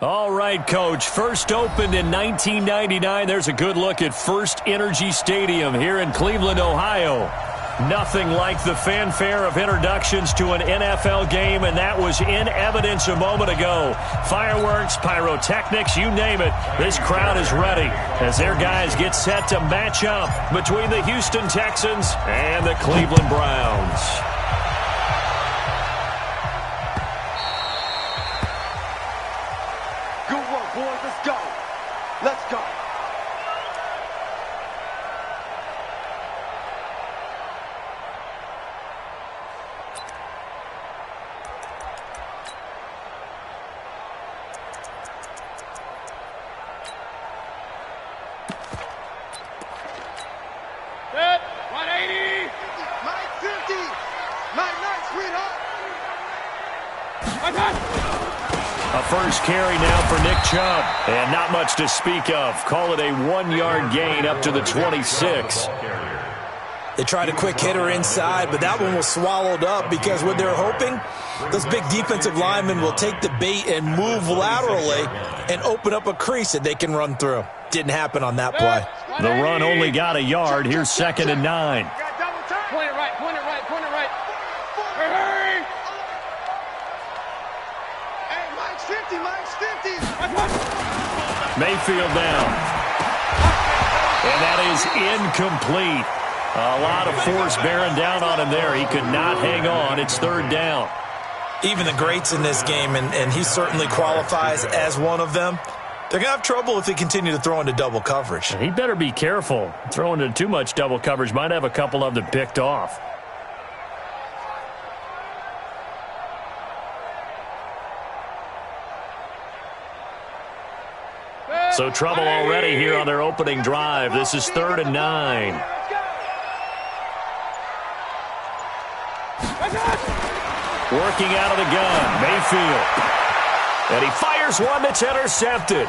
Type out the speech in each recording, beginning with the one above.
All right, Coach. First opened in 1999. There's a good look at First Energy Stadium here in Cleveland, Ohio. Nothing like the fanfare of introductions to an NFL game, and that was in evidence a moment ago. Fireworks, pyrotechnics, you name it. This crowd is ready as their guys get set to match up between the Houston Texans and the Cleveland Browns. Good work, boys. Let's go. Let's go. Set. 180. Mike 50. Night, sweetheart. A first carry now for Nick Chubb. And not much to speak of. Call it a 1-yard gain up to the 26. They tried a quick hitter inside, but that one was swallowed up because what they're hoping, those big defensive linemen will take the bait and move laterally and open up a crease that they can run through. Didn't happen on that play. The run only got a yard. Here's 2nd and 9. Point it right, point it right, point it right. Hurry! Hey, Mike's 50, Mike's 50. Mayfield down. And that is incomplete. A lot of force bearing down on him there. He could not hang on. It's 3rd down. Even the greats in this game, and he certainly qualifies as one of them, they're going to have trouble if they continue to throw into double coverage. He better be careful. Throwing into too much double coverage might have a couple of them picked off. So trouble already here on their opening drive. This is 3rd and 9. Working out of the gun, Mayfield. And he fires one that's intercepted.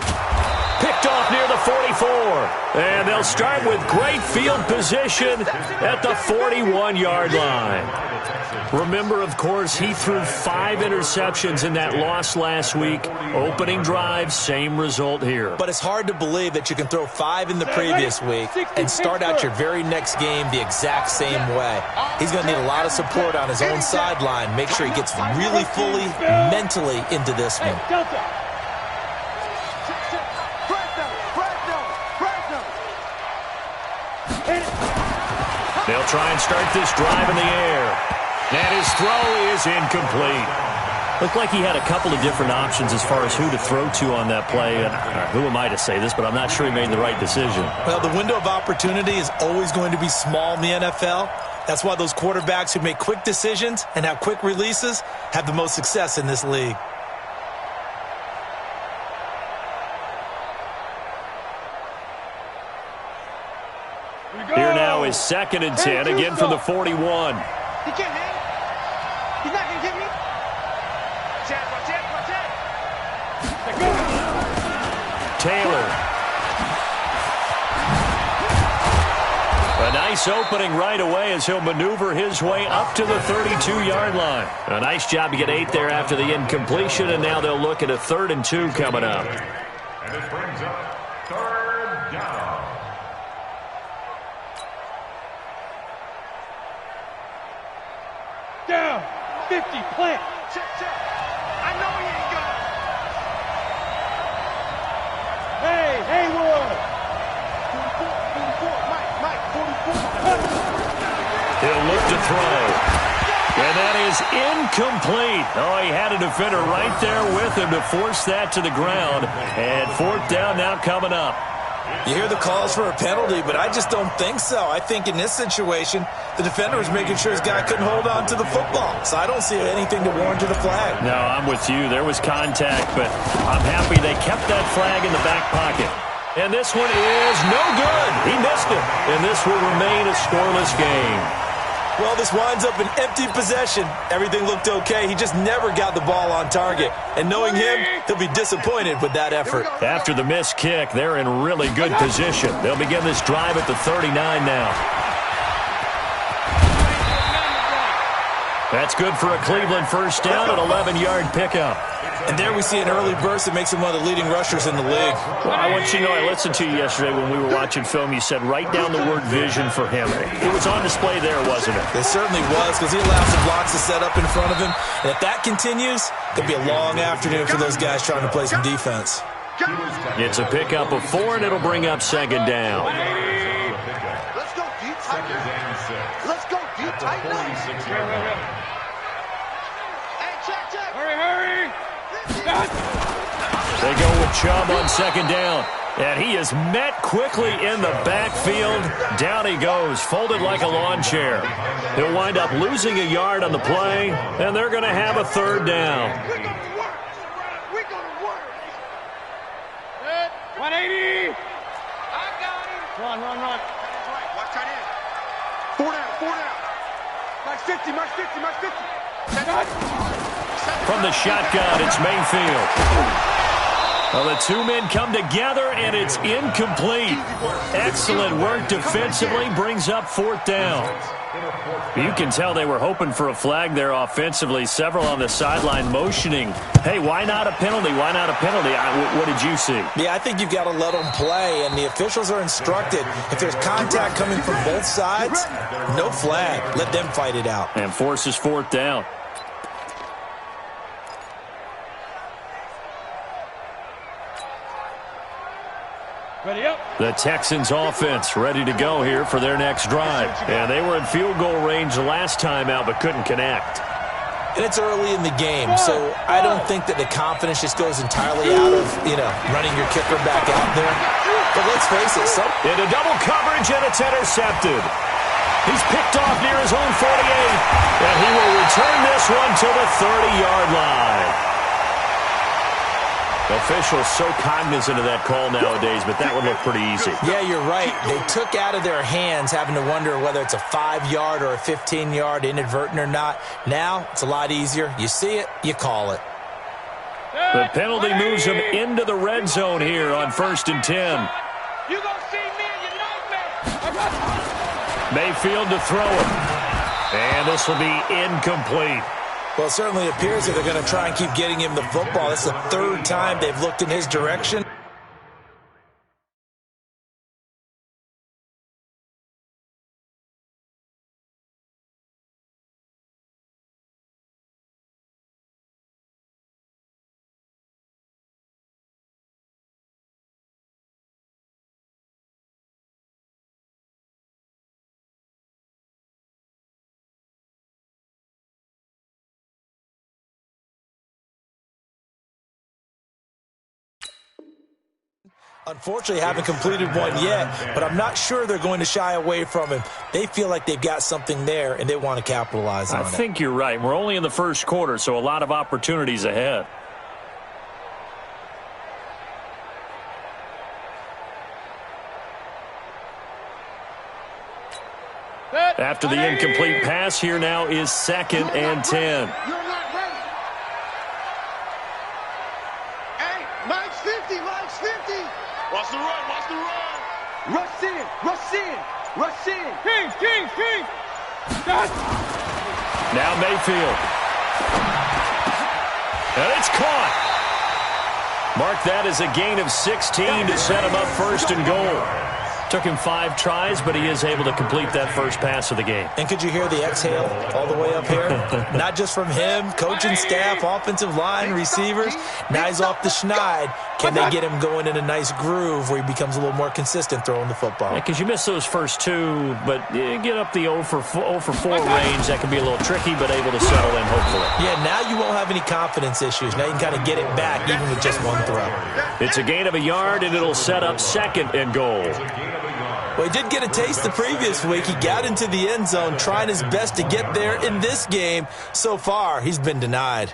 Picked off near the 44. And they'll start with great field position at the 41-yard line. Remember, of course, he threw 5 interceptions in that loss last week. Opening drive, same result here. But it's hard to believe that you can throw 5 in the previous week and start out your very next game the exact same way. He's going to need a lot of support on his own sideline. Make sure he gets really fully mentally into this one. They'll try and start this drive in the air. And his throw is incomplete. Looked like he had a couple of different options as far as who to throw to on that play. And who am I to say this, but I'm not sure he made the right decision. Well, the window of opportunity is always going to be small in the NFL. That's why those quarterbacks who make quick decisions and have quick releases have the most success in this league. Here now is 2nd and 10, again from the 41. He can't hang. He's not going to get me. Watch out. Taylor. A nice opening right away as he'll maneuver his way up to the 32-yard line. A nice job to get 8 there after the incompletion, and now they'll look at a 3rd and 2 coming up. And it brings up 3rd down. Down. 50, plant. Check. I know he ain't gonna. Hey, Haywood. 44, Mike, 44. He'll look to throw. And that is incomplete. Oh, he had a defender right there with him to force that to the ground. And 4th down now coming up. You hear the calls for a penalty, but I just don't think so. I think in this situation, the defender was making sure his guy couldn't hold on to the football. So I don't see anything to warrant a flag. No, I'm with you. There was contact, but I'm happy they kept that flag in the back pocket. And this one is no good. He missed it. And this will remain a scoreless game. Well, this winds up an empty possession. Everything looked okay. He just never got the ball on target. And knowing him, he'll be disappointed with that effort. After the missed kick, they're in really good position. They'll begin this drive at the 39 now. That's good for a Cleveland first down, an 11-yard pickup. And there we see an early burst that makes him one of the leading rushers in the league. Well, I want you to know, I listened to you yesterday when we were watching film. You said write down the word vision for him. It was on display there, wasn't it? It certainly was, because he allows the blocks to set up in front of him. And if that continues, it could be a long afternoon for those guys trying to play some defense. It's a pickup of 4, and it'll bring up second down. Let's go deep, tight. Let's go deep, tight. Hey, check. Hurry. They go with Chubb on second down. And he is met quickly in the backfield. Down he goes, folded like a lawn chair. He'll wind up losing a yard on the play, and they're going to have a third down. We're going to work. We're going to work. 180. I got him. Run. That's right. Watch tight end. 4 down. Mark 50. From the shotgun, it's Mayfield. Well, the two men come together, and it's incomplete. Excellent work defensively, brings up fourth down. You can tell they were hoping for a flag there offensively. Several on the sideline motioning. Hey, why not a penalty? What did you see? Yeah, I think you've got to let them play, and the officials are instructed. If there's contact coming from both sides, no flag. Let them fight it out. And forces fourth down. Ready up. The Texans offense ready to go here for their next drive. And they were in field goal range last time out but couldn't connect. And it's early in the game, so I don't think that the confidence just goes entirely out of, running your kicker back out there. But let's face it. Into double coverage, and it's intercepted. He's picked off near his own 48. And he will return this one to the 30-yard line. Officials so cognizant of that call nowadays, but that would look pretty easy. Yeah, you're right. They took out of their hands having to wonder whether it's a 5-yard or a 15-yard, inadvertent or not. Now, it's a lot easier. You see it, you call it. The penalty moves him into the red zone here on 1st and 10. You gonna see me in your nightmare. Mayfield to throw it. And this will be incomplete. Well, it certainly appears that they're going to try and keep getting him the football. It's the third time they've looked in his direction. Unfortunately, haven't completed one yet, but I'm not sure they're going to shy away from him. They feel like they've got something there, and they want to capitalize on it. I think you're right. We're only in the first quarter, so a lot of opportunities ahead. After the incomplete pass, here now is 2nd and 10. You're not ready. Hey, Mike's 50. Watch the run. Rush in. King. Now Mayfield. And it's caught. Mark that as a gain of 16 to set him up 1st and goal. Took him 5 tries, but he is able to complete that first pass of the game. And could you hear the exhale all the way up here? Not just from him, coaching staff, offensive line, receivers. Now he's off the schneid. Can they get him going in a nice groove where he becomes a little more consistent throwing the football? Because you miss those first 2, but get up the 0 for 4 range. That can be a little tricky, but able to settle in, hopefully. Yeah, now you won't have any confidence issues. Now you can kind of get it back even with just one throw. It's a gain of a yard, and it'll set up 2nd and goal. Well, he did get a taste the previous week. He got into the end zone trying his best to get there in this game. So far, he's been denied.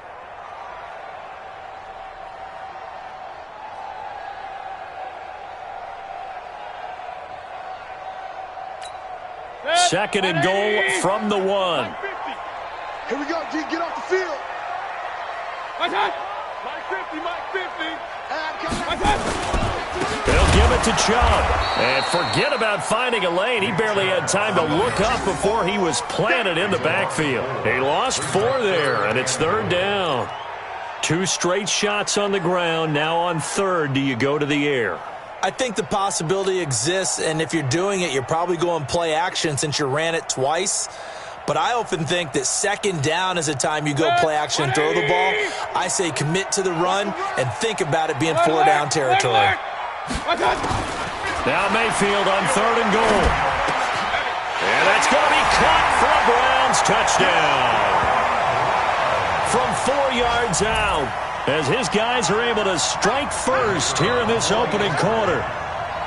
Second and goal from the 1. Here we go, G. Get off the field. Mike 50. They'll give it to Chubb. And forget about finding a lane. He barely had time to look up before he was planted in the backfield. He lost 4 there, and it's 3rd down. 2 straight shots on the ground. Now on 3rd, do you go to the air? I think the possibility exists, and if you're doing it, you're probably going play action since you ran it twice. But I often think that 2nd down is a time you go play action and throw the ball. I say commit to the run and think about it being 4-down territory. Now Mayfield on 3rd and goal. And that's going to be caught for a Browns touchdown. From 4 yards out, as his guys are able to strike first here in this opening quarter.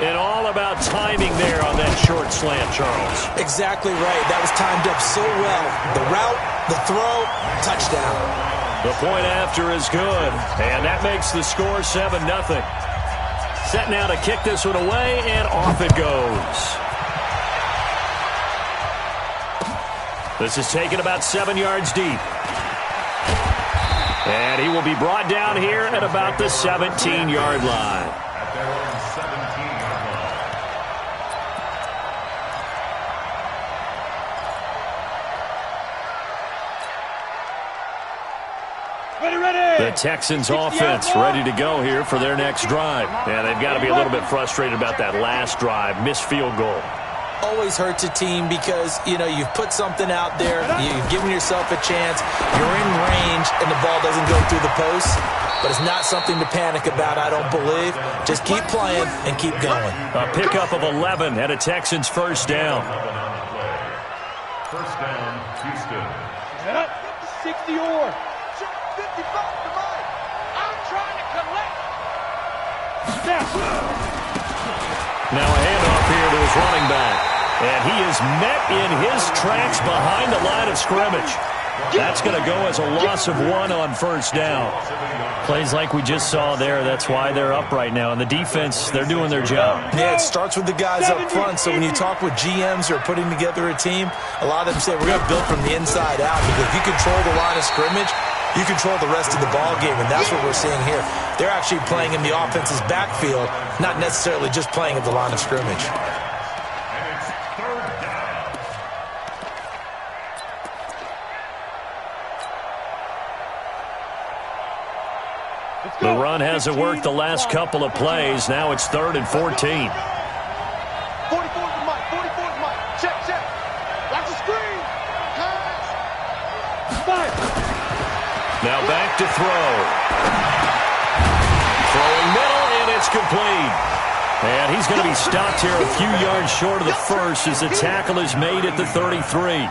And all about timing there on that short slant, Charles. Exactly right. That was timed up so well. The route, the throw, touchdown. The point after is good, and that makes the score 7-0. Set now to kick this one away, and off it goes. This is taken about 7 yards deep. And he will be brought down here at about the 17-yard line. At their own 17-yard line. The Texans offense ready to go here for their next drive. And they've got to be a little bit frustrated about that last drive, missed field goal. Always hurts a team because, you've put something out there, you've given yourself a chance, you're in range, and the ball doesn't go through the post. But it's not something to panic about, I don't believe. Just keep playing and keep going. A pickup of 11 and a Texans first down. First down, Houston. 60 or. 55 to Mike. I'm trying to collect. Now a handoff here to his running back. And he is met in his tracks behind the line of scrimmage. That's going to go as a loss of 1 on first down. Plays like we just saw there, that's why they're up right now. And the defense, they're doing their job. Yeah, it starts with the guys up front. So when you talk with GMs who are putting together a team, a lot of them say we're going to build from the inside out. Because if you control the line of scrimmage, you control the rest of the ball game, and that's what we're seeing here. They're actually playing in the offense's backfield, not necessarily just playing at the line of scrimmage. And it's 3rd down. The run hasn't worked the last couple of plays. Now it's 3rd and 14. 44 to Mike. 44 to Mike. Check. Watch the screen. Pass. Fire. Now back to throw. Throwing middle, and it's complete. And he's going to be stopped here a few yards short of the first as the tackle is made at the 33.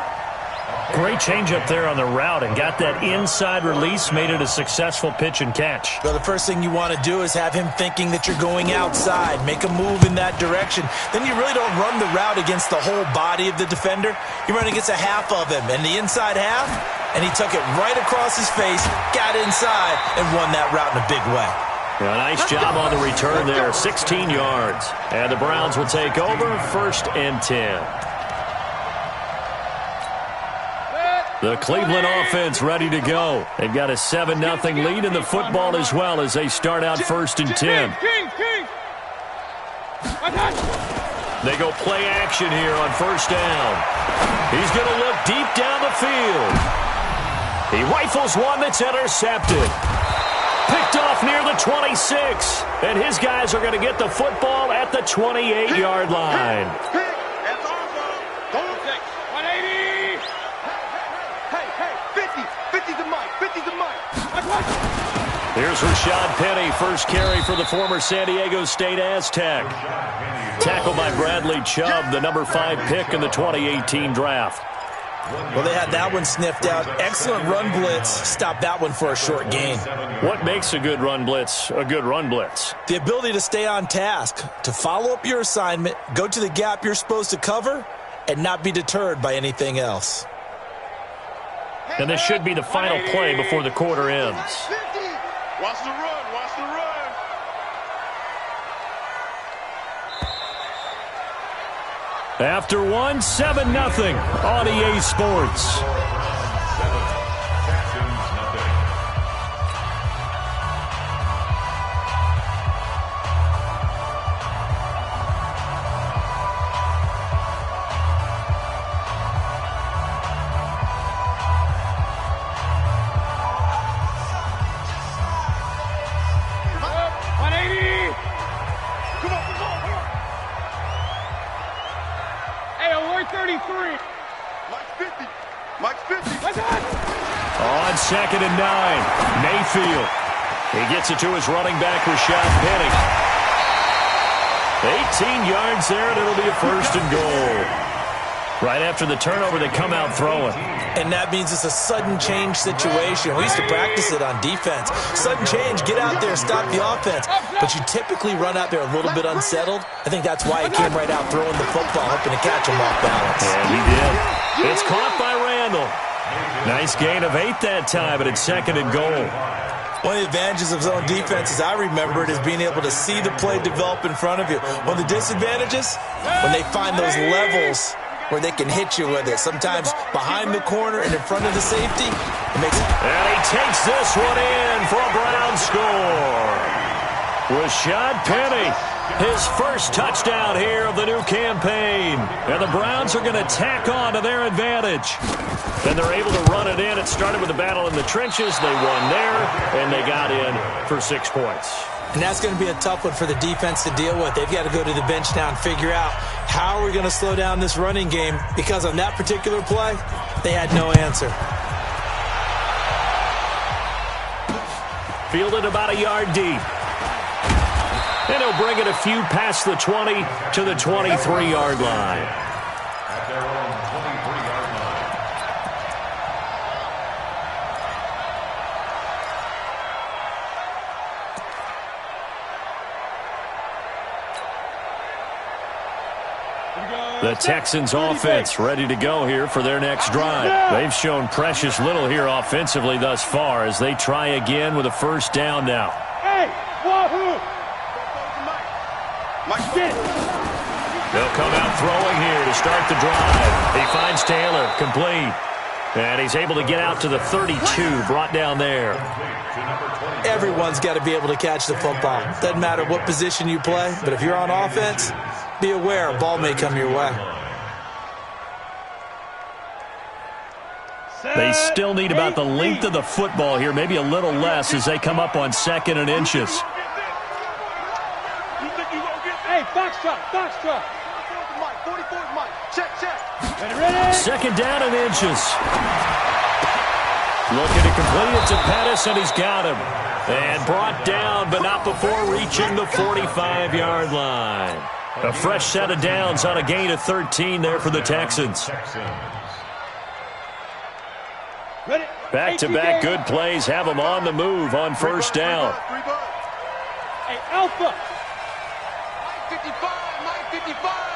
Great change up there on the route and got that inside release, made it a successful pitch and catch. Well, the first thing you want to do is have him thinking that you're going outside, make a move in that direction. Then you really don't run the route against the whole body of the defender. You run against a half of him, and the inside half, and he took it right across his face, got inside, and won that route in a big way. A nice job on the return there, 16 yards. And the Browns will take over, 1st and 10. The Cleveland offense ready to go. They've got a 7-0 lead in the football as well as they start out 1st and 10. They go play action here on 1st down. He's going to look deep down the field. He rifles one that's intercepted. Picked off near the 26. And his guys are going to get the football at the 28-yard line. That's awesome. Don't take 180. Hey, 50 to Mike. 50 to Mike. Here's Rashad Penny, first carry for the former San Diego State Aztec. Tackled by Bradley Chubb, the number 5 pick in the 2018 draft. Well, they had that one sniffed out. Excellent run blitz. Stopped that one for a short gain. What makes a good run blitz a good run blitz? The ability to stay on task, to follow up your assignment, go to the gap you're supposed to cover, and not be deterred by anything else. And this should be the final play before the quarter ends. Watch the run. Watch the run. After one, 7-0 on EA Sports. 33. Mike's 50. Mike's 50. On 2nd and 9, Mayfield. He gets it to his running back, Rashad Penny. 18 yards there, and it'll be a 1st and goal. Right after the turnover, they come out throwing. And that means it's a sudden change situation. We used to practice it on defense. Sudden change, get out there, stop the offense. But you typically run out there a little bit unsettled. I think that's why he came right out throwing the football, hoping to catch him off balance. And he did. It's caught by Randall. Nice gain of 8 that time, but it's 2nd and goal. One of the advantages of zone defense, as I remember it, is being able to see the play develop in front of you. One of the disadvantages, when they find those levels where they can hit you with it. Sometimes behind the corner and in front of the safety, it makes it. And he takes this one in for a Brown score. Rashad Penny, his first touchdown here of the new campaign. And the Browns are going to tack on to their advantage. Then they're able to run it in. It started with a battle in the trenches. They won there, and they got in for 6 points. And that's going to be a tough one for the defense to deal with. They've got to go to the bench now and figure out how are we going to slow down this running game, because on that particular play, they had no answer. Fielded about a yard deep. And he'll bring it a few past the 20 to the 23-yard line. At their own 23-yard line. The Texans offense ready to go here for their next drive. They've shown precious little here offensively thus far as they try again with a 1st down now. Hey, wahoo! Mike's They'll come out throwing here to start the drive. He finds Taylor, complete. And he's able to get out to the 32, brought down there. Everyone's got to be able to catch the football. Doesn't matter what position you play, but if you're on offense, be aware a ball may come your way. They still need about the length of the football here, maybe a little less as they come up on 2nd and inches. Hey, foxtrot, foxtrot. 44's Mike. Check, check. Ready? 2nd down and inches. Looking to complete it to Pettis, and he's got him. And brought down, but not before reaching the 45-yard line. A fresh set of downs on a gain of 13 there for the Texans. Ready? Back-to-back good plays have them on the move on 1st down. Hey, Alpha. Mike 55, Mike 55.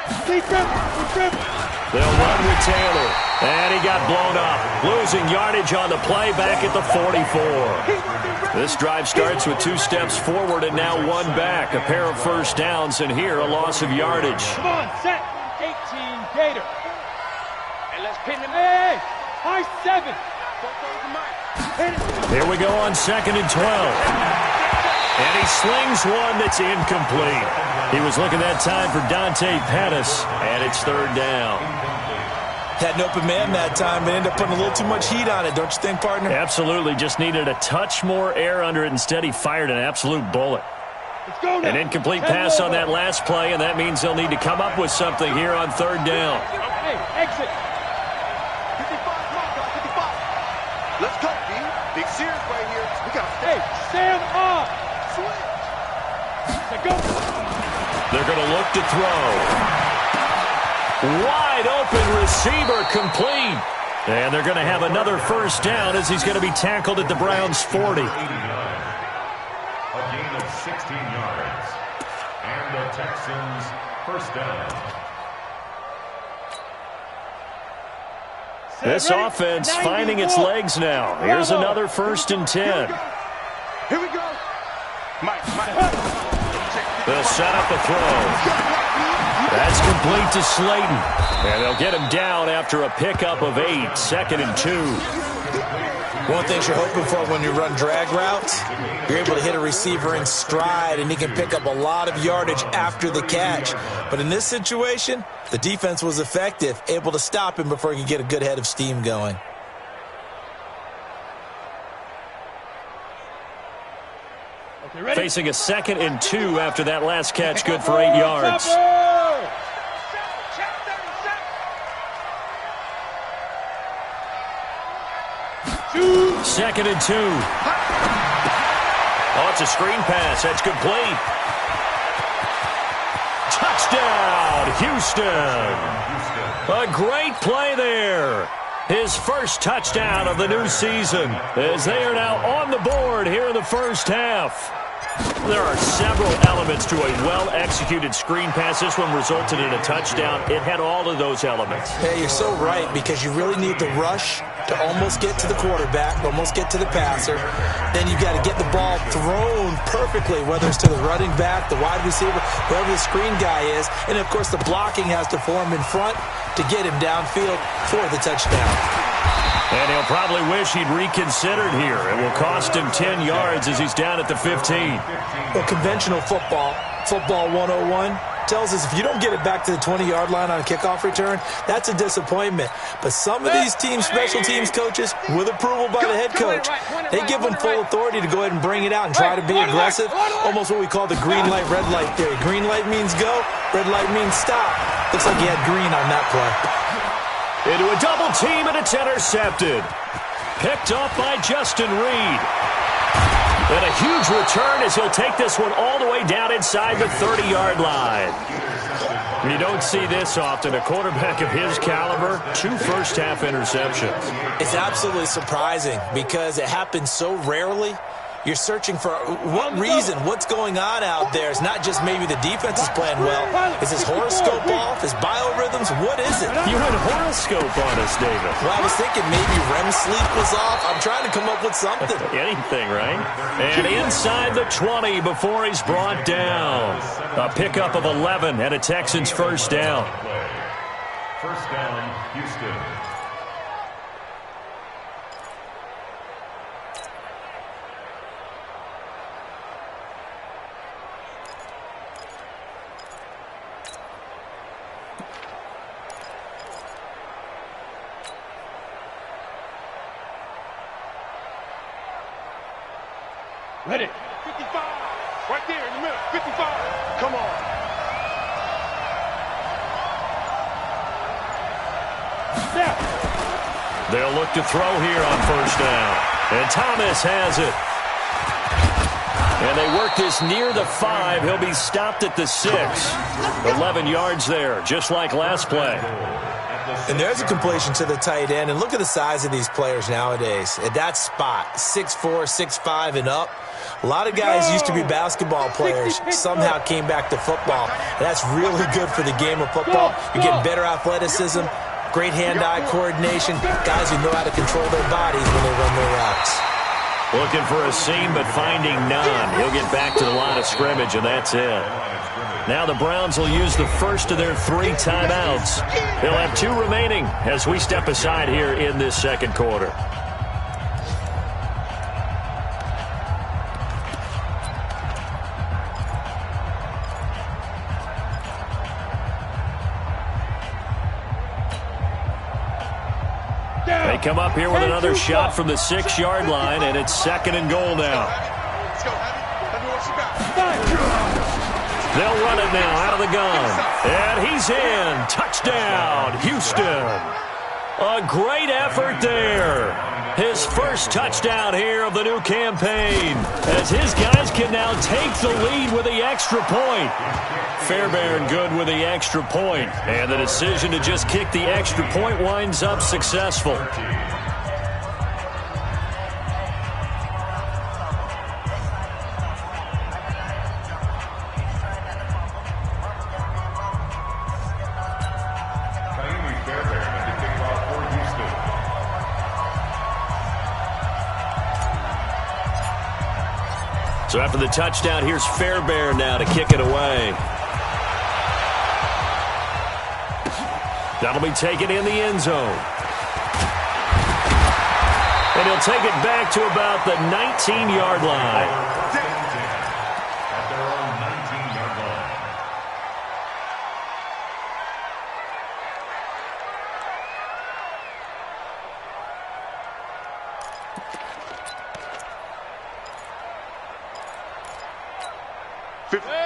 They'll run with Taylor. And he got blown up. Losing yardage on the play back at the 44. This drive starts with 2 steps forward and now 1 back. A pair of 1st downs, and here a loss of yardage. Come on, set. 18 Gator. And let's pin him. Hey, high 7. Here we go on 2nd and 12. And he slings one that's incomplete. He was looking that time for Dante Pettis, and it's 3rd down. Had an open man that time, but ended up putting a little too much heat on it, don't you think, partner? Absolutely. Just needed a touch more air under it. Instead, he fired an absolute bullet. Let's go now. An incomplete pass on that last play, and that means they'll need to come up with something here on 3rd down. Hey, exit. 55. Let's go, D. Big Sears right here. We got to Hey, Sam off. switch. Let's go. They're going to look to throw. Wide open receiver, complete. And they're going to have another 1st down as he's going to be tackled at the Browns' 40. A gain of 16 yards. And the Texans 1st down. This offense finding its legs now. Here's another 1st and 10. Here we go. Mike. They'll set up a throw. That's complete to Slayton. And they'll get him down after a pickup of 8, 2nd and 2. One of the things you're hoping for when you run drag routes, you're able to hit a receiver in stride, and he can pick up a lot of yardage after the catch. But in this situation, the defense was effective, able to stop him before he could get a good head of steam going. Facing a 2nd and 2 after that last catch, good for 8 yards. 2nd and 2. Oh, it's a screen pass. That's complete. Touchdown, Houston. A great play there. His first touchdown of the new season as they are now on the board here in the first half. There are several elements to a well-executed screen pass. This one resulted in a touchdown. It had all of those elements. Hey, you're so right, because you really need the rush to almost get to the quarterback, almost get to the passer. Then you've got to get the ball thrown perfectly, whether it's to the running back, the wide receiver, whoever the screen guy is. And, of course, the blocking has to form in front to get him downfield for the touchdown. And he'll probably wish he'd reconsidered here. It will cost him 10 yards as he's down at the 15. Well, conventional football 101, tells us if you don't get it back to the 20-yard line on a kickoff return, that's a disappointment. But some of these teams, special teams coaches, with approval by the head coach, they give them full authority to go ahead and bring it out and try to be aggressive, almost what we call the green light, red light theory. Green light means go, red light means stop. Looks like he had green on that play. Into a double team, and it's intercepted. Picked off by Justin Reed. And a huge return as he'll take this one all the way down inside the 30-yard line. You don't see this often. A quarterback of his caliber, 2 first-half interceptions. It's absolutely surprising because it happens so rarely. You're searching for what reason, what's going on out there. It's not just maybe the defense is playing well. Is his horoscope off? His biorhythms? What is it? You had a horoscope on us, David. Well, I was thinking maybe REM sleep was off. I'm trying to come up with something. Anything, right? And inside the 20 before he's brought down. A pickup of 11 and a Texans first down. First down, Houston. Ready. 55. Right there in the middle. 55. Come on. Snap. They'll look to throw here on first down. And Thomas has it. And they work this near the 5. He'll be stopped at the 6. 11 yards there, just like last play. And there's a completion to the tight end. And look at the size of these players nowadays. At that spot, 6'4", 6'5", and up. A lot of guys used to be basketball players, somehow came back to football. And that's really good for the game of football. You get better athleticism, great hand-eye coordination, guys who know how to control their bodies when they run their routes. Looking for a seam, but finding none. He'll get back to the line of scrimmage, and that's it. Now the Browns will use the first of their 3 timeouts. They'll have 2 remaining as we step aside here in this second quarter. They come up here with another shot from the 6-yard line, and it's 2nd and goal now. Let's go, Abby. Let me watch you back. They'll run it now out of the gun. And he's in. Touchdown, Houston. A great effort there. His first touchdown here of the new campaign, as his guys can now take the lead with the extra point. Fairbairn good with the extra point, and the decision to just kick the extra point winds up successful. So after the touchdown, here's Fairbairn now to kick it away. That'll be taken in the end zone. And he'll take it back to about the 19-yard line. At their own 19-yard line.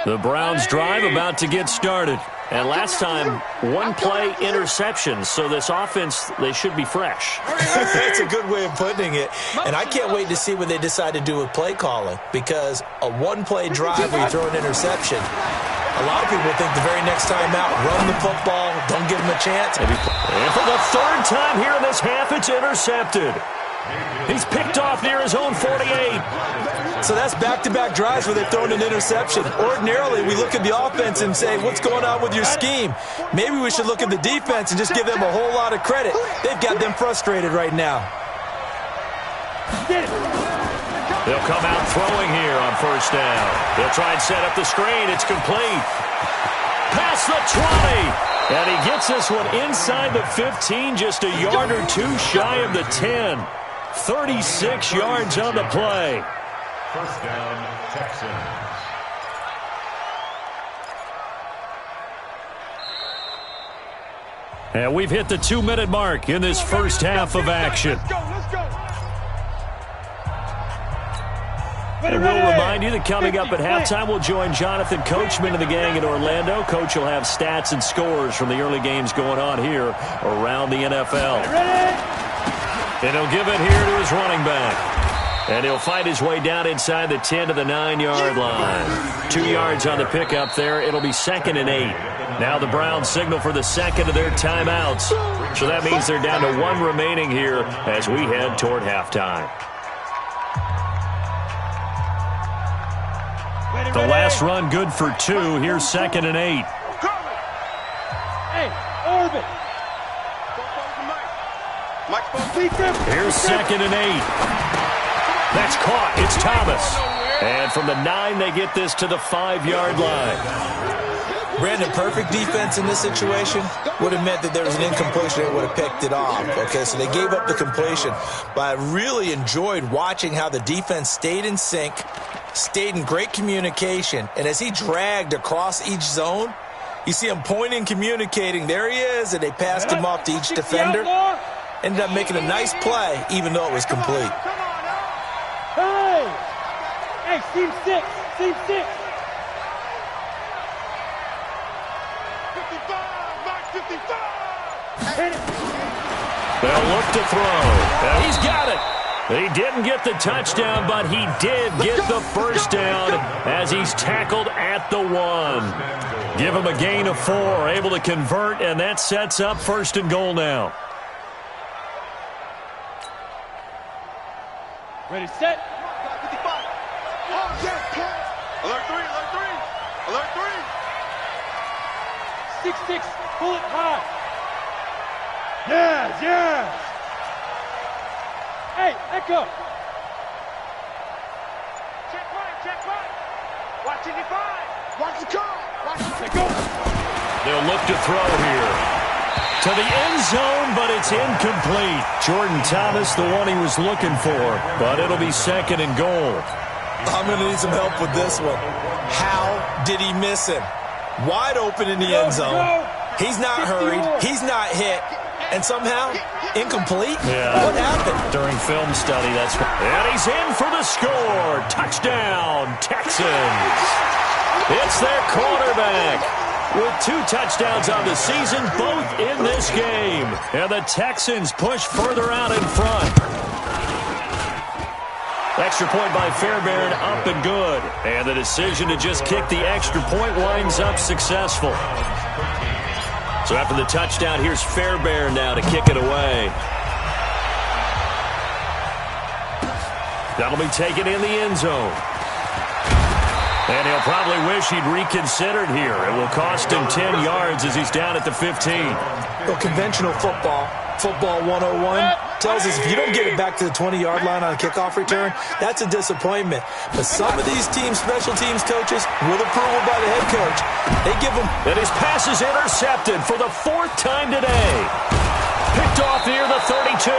The Browns drive about to get started. And last time, one-play interception. So this offense, they should be fresh. That's a good way of putting it. And I can't wait to see what they decide to do with play calling, because a one-play drive where you throw an interception, a lot of people think the very next time out, run the football, don't give them a chance. And for the third time here in this half, it's intercepted. He's picked off near his own 48. So that's back-to-back drives where they've thrown an interception. Ordinarily, we look at the offense and say, what's going on with your scheme? Maybe we should look at the defense and just give them a whole lot of credit. They've got them frustrated right now. They'll come out throwing here on first down. They'll try and set up the screen. It's complete. Past the 20. And he gets this one inside the 15, just a yard or two shy of the 10. 36 yards on the play. First down, Texans. And we've hit the 2-minute mark in this first half of action. And we'll remind you that coming up at halftime, we'll join Jonathan Coachman and the gang in Orlando. Coach will have stats and scores from the early games going on here around the NFL. And he'll give it here to his running back. And he'll fight his way down inside the 10 to the 9-yard line. 2 yards on the pickup there. It'll be 2nd and 8. Now the Browns signal for the second of their timeouts. So that means they're down to 1 remaining here as we head toward halftime. The last run good for 2. Here's 2nd and 8. Hey, Orbit. Here's 2nd and 8. That's caught. It's Thomas. And from the 9, they get this to the 5-yard line. Brandon, perfect defense in this situation would have meant that there was an incompletion. They would have picked it off. Okay, so they gave up the completion. But I really enjoyed watching how the defense stayed in sync, stayed in great communication. And as he dragged across each zone, you see him pointing, communicating. There he is, and they passed him off to each defender. Ended up making a nice play, even though it was complete. Hey, team 6, team 6. 55. They'll look to throw. And he's got it. He didn't get the touchdown, but he did get the first down as he's tackled at the 1. Give him a gain of 4, able to convert, and that sets up 1st and goal now. Ready, set. Alert 3, alert 3. Alert 3. 6-6, pull it high. Yes, yes. Hey, echo. Check right. Watching your 5. Watch the car. Watch the Let go. They'll look to throw here. To the end zone, but it's incomplete. Jordan Thomas, the one he was looking for, but it'll be 2nd and goal. I'm going to need some help with this one. How did he miss him? Wide open in the end zone. He's not hurried. He's not hit. And somehow, incomplete? Yeah. What happened? During film study, that's what. And he's in for the score. Touchdown, Texans. It's their quarterback with 2 touchdowns on the season, both in this game. And the Texans push further out in front. Extra point by Fairbairn, up and good. And the decision to just kick the extra point winds up successful. So after the touchdown, here's Fairbairn now to kick it away. That'll be taken in the end zone. And he'll probably wish he'd reconsidered here. It will cost him 10 yards as he's down at the 15. Well, conventional football 101, tells us if you don't get it back to the 20-yard line on a kickoff return, that's a disappointment. But some of these teams, special teams coaches, with approval by the head coach, they give them. And his pass is intercepted for the 4th time today. Picked off near the 32.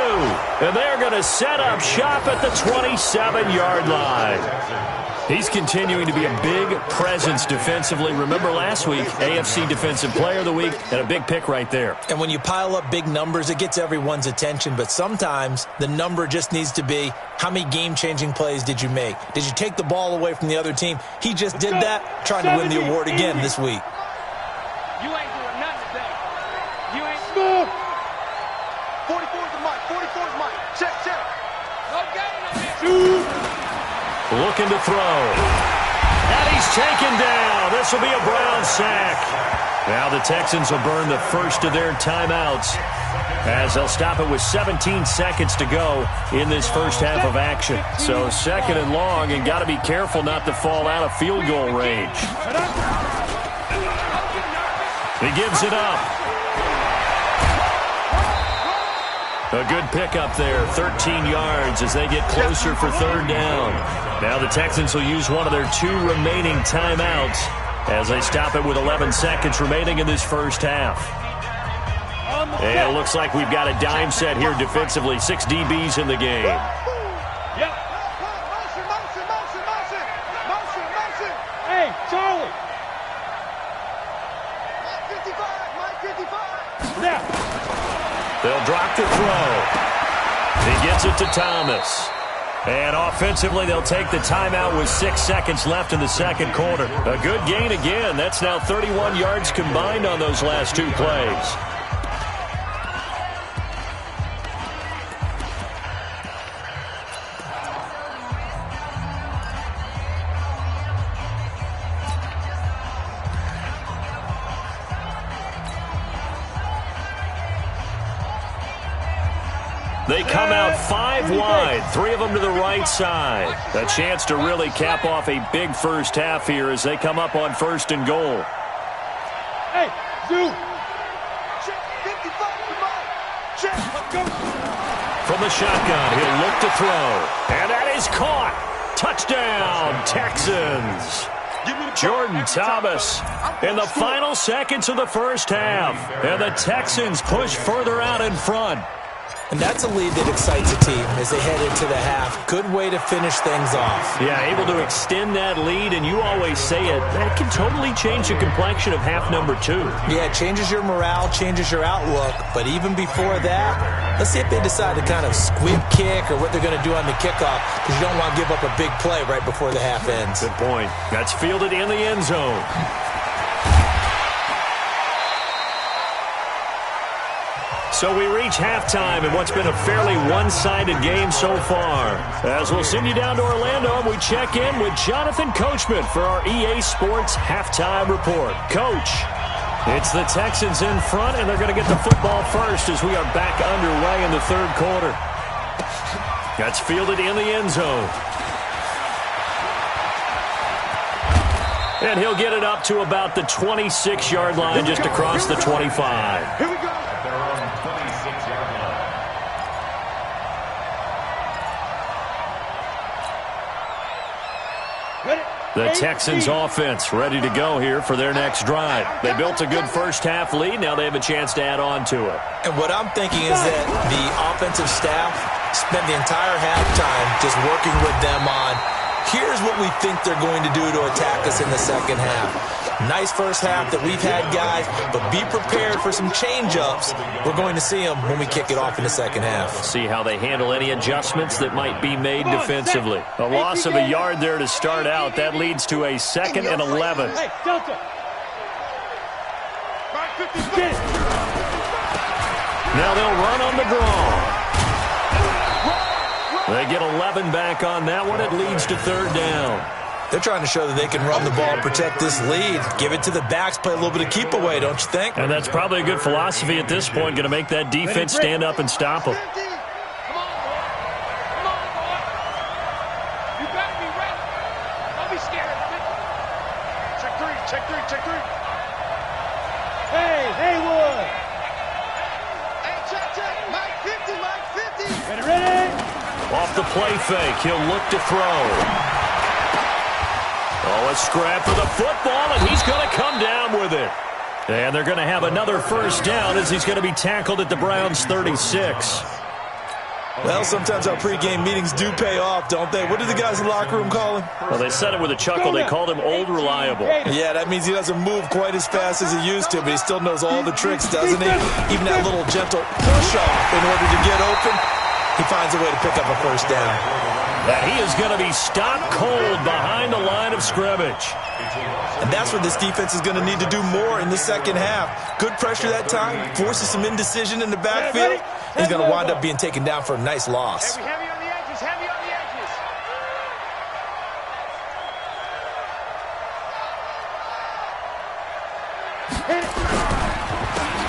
And they're going to set up shop at the 27-yard line. He's continuing to be a big presence defensively. Remember last week, AFC Defensive Player of the Week, and a big pick right there. And when you pile up big numbers, it gets everyone's attention. But sometimes the number just needs to be, how many game-changing plays did you make? Did you take the ball away from the other team? He just did that, trying to win the award again this week. You ain't doing nothing today. You ain't smooth. 44's the mic. 44's mic. Check, check. No gain on this. Looking to throw. And he's taken down. This will be a Brown sack. Now the Texans will burn the first of their timeouts as they'll stop it with 17 seconds to go in this first half of action. So second and long, and got to be careful not to fall out of field goal range. He gives it up. A good pickup there, 13 yards as they get closer for third down. Now the Texans will use one of their 2 remaining timeouts as they stop it with 11 seconds remaining in this first half. And it looks like we've got a dime set here defensively. 6 DBs in the game. Yep. Motion. Hey, Charlie. Mike 55. Now. They'll drop the throw. He gets it to Thomas. And offensively, they'll take the timeout with 6 seconds left in the second quarter. A good gain again. That's now 31 yards combined on those last 2 plays. They come out 5 wide, 3 of them to the right side. A chance to really cap off a big first half here as they come up on 1st and goal. Hey, Zoo. Check. 55 the mic. Check. Let's go. From the shotgun, he'll look to throw. And that is caught. Touchdown, Texans. Jordan Thomas in the final seconds of the first half. And the Texans push further out in front. And that's a lead that excites a team as they head into the half. Good way to finish things off. Yeah, able to extend that lead, and you always say it, that can totally change the complexion of half number 2. Yeah, it changes your morale, changes your outlook. But even before that, let's see if they decide to kind of squib kick or what they're going to do on the kickoff, because you don't want to give up a big play right before the half ends. Good point. That's fielded in the end zone. So we reach halftime in what's been a fairly one-sided game so far. As we'll send you down to Orlando, and we check in with Jonathan Coachman for our EA Sports Halftime Report. Coach, it's the Texans in front, and they're going to get the football first as we are back underway in the third quarter. That's fielded in the end zone. And he'll get it up to about the 26-yard line, just across the 25. Here we go. The Texans offense ready to go here for their next drive. They built a good first half lead. Now they have a chance to add on to it. And what I'm thinking is that the offensive staff spent the entire halftime just working with them on, here's what we think they're going to do to attack us in the second half. Nice first half that we've had, guys, but be prepared for some change-ups. We're going to see them when we kick it off in the second half. See how they handle any adjustments that might be made defensively. A loss of a yard there to start out. That leads to a 2nd and 11. Hey, Delta. Now they'll run on the draw. They get 11 back on that one. It leads to third down. They're trying to show that they can run the ball, protect this lead. Give it to the backs, play a little bit of keep away, don't you think? And that's probably a good philosophy at this point. Going to make that defense stand up and stop them. Come on, boy. Come on, boy. You better be ready. Don't be scared of it. Check 3. Check 3. Check 3. Hey, Haywood. Hey, check. Mike 50. Mike 50. Ready? Off the play fake, he'll look to throw. Oh, a scrap for the football, and he's going to come down with it. And they're going to have another first down as he's going to be tackled at the Browns' 36. Well, sometimes our pregame meetings do pay off, don't they? What do the guys in the locker room call him? Well, they said it with a chuckle. They called him Old Reliable. Yeah, that means he doesn't move quite as fast as he used to, but he still knows all the tricks, doesn't he? Even that little gentle push-off in order to get open. He finds a way to pick up a first down. And he is going to be stopped cold behind the line of scrimmage. And that's what this defense is going to need to do more in the second half. Good pressure that time, forces some indecision in the backfield. He's going to wind up being taken down for a nice loss. Heavy on the edges, heavy on the edges.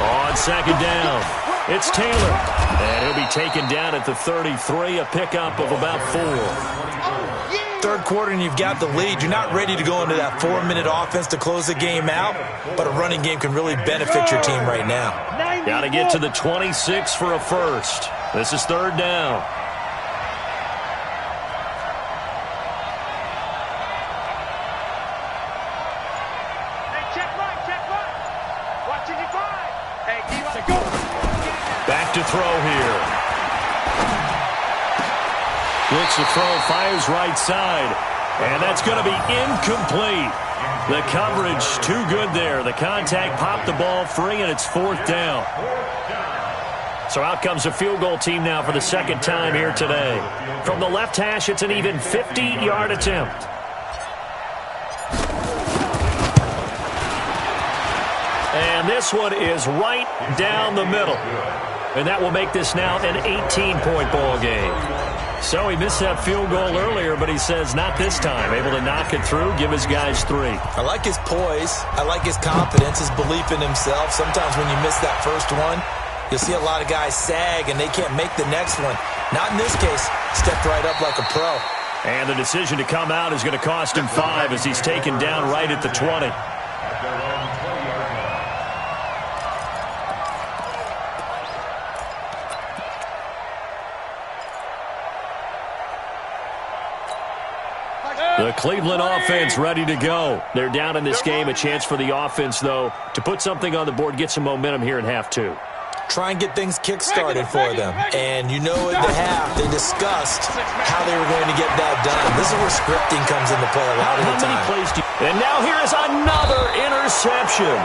On second down, it's Taylor. And he'll be taken down at the 33, a pickup of about 4. Third quarter and you've got the lead. You're not ready to go into that 4-minute offense to close the game out, but a running game can really benefit your team right now. Got to get to the 26 for a first. This is third down. Hey, check right. Watching you drive. Hey, D-line, go. Back to throw here. Looks to throw, fires right side. And that's going to be incomplete. The coverage too good there. The contact popped the ball free, and it's fourth down. So out comes a field goal team now for the second time here today. From the left hash, it's an even 50-yard attempt. And this one is right down the middle. And that will make this now an 18-point ball game. So he missed that field goal earlier, but he says not this time. Able to knock it through, give his guys 3. I like his poise. I like his confidence, his belief in himself. Sometimes when you miss that first one, you'll see a lot of guys sag and they can't make the next one. Not in this case. Stepped right up like a pro. And the decision to come out is going to cost him 5 as he's taken down right at the 20. The Cleveland offense ready to go. They're down in this game. A chance for the offense, though, to put something on the board, get some momentum here in half 2. Try and get things kick-started for them. And you know at the half, they discussed how they were going to get that done. This is where scripting comes into play a lot of the time. And now here is another interception.